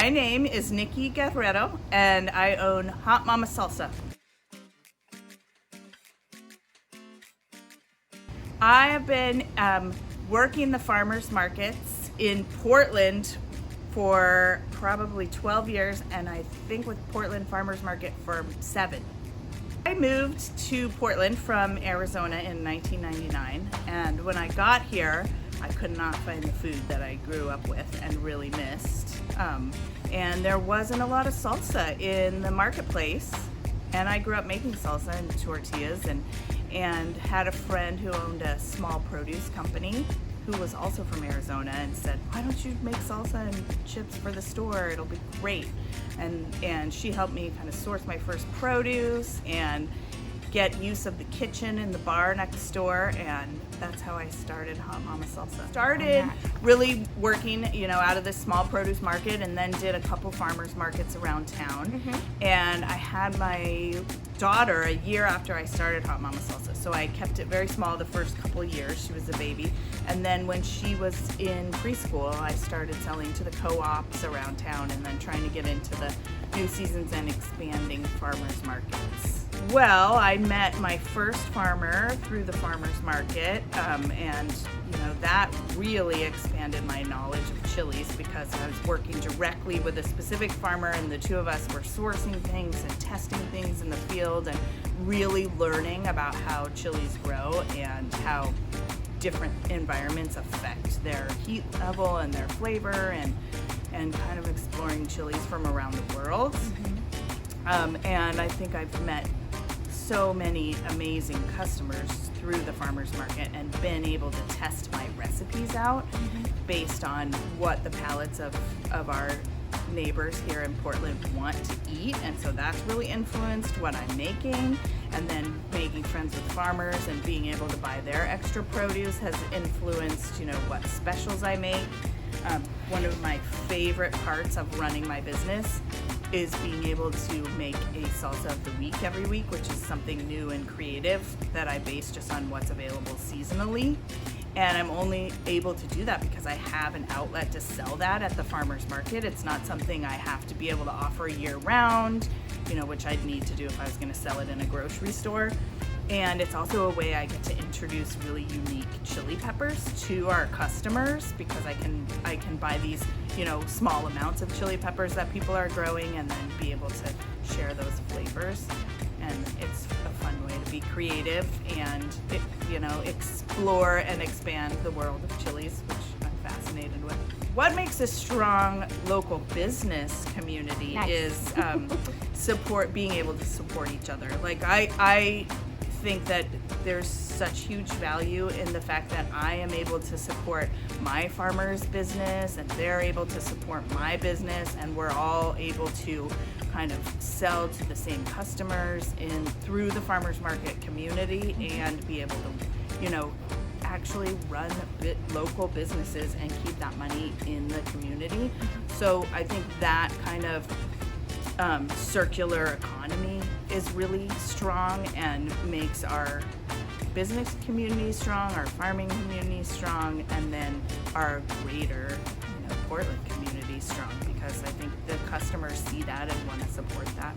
My name is Nikki Guerrero, and I own Hot Mama Salsa. I have been working the farmers markets in Portland for probably 12 years, and I think with Portland Farmers Market for 7. I moved to Portland from Arizona in 1999, and when I got here, I could not find the food that I grew up with and really missed. And there wasn't a lot of salsa in the marketplace, and I grew up making salsa and tortillas and had a friend who owned a small produce company who was also from Arizona and said, why don't you make salsa and chips for the store? It'll be great. And she helped me kind of source my first produce and get use of the kitchen in the bar next door, and that's how I started Hot Mama Salsa. Started really working, out of this small produce market, and then did a couple farmers markets around town. And I had my daughter a year after I started Hot Mama Salsa, so I kept it very small the first couple years. She was a baby, and then when she was in preschool, I started selling to the co-ops around town, and then trying to get into the new seasons and expanding farmers markets. Well, I met my first farmer through the farmers market, and that really expanded my knowledge of chilies because I was working directly with a specific farmer, and the two of us were sourcing things and testing things in the field and really learning about how chilies grow and how different environments affect their heat level and their flavor, and kind of exploring chilies from around the world. And I think I've met so many amazing customers through the farmers market and been able to test my recipes out based on what the palates of our neighbors here in Portland want to eat, and so that's really influenced what I'm making. And then making friends with farmers and being able to buy their extra produce has influenced what specials I make. One of my favorite parts of running my business is being able to make a salsa of the week every week, which is something new and creative that I base just on what's available seasonally. And I'm only able to do that because I have an outlet to sell that at the farmer's market. It's not something I have to be able to offer year round, which I'd need to do if I was gonna sell it in a grocery store. And it's also a way I get to introduce really unique chili peppers to our customers because I can buy these, small amounts of chili peppers that people are growing and then be able to share those flavors. And it's a fun way to be creative and, explore and expand the world of chilies, which I'm fascinated with. What makes a strong local business community is being able to support each other. Like I think that there's such huge value in the fact that I am able to support my farmer's business and they're able to support my business, and we're all able to kind of sell to the same customers through the farmers market community and be able to, actually run local businesses and keep that money in the community. So I think that kind of circular economy is really strong and makes our business community strong, our farming community strong, and then our greater Portland community strong, because I think the customers see that and want to support that.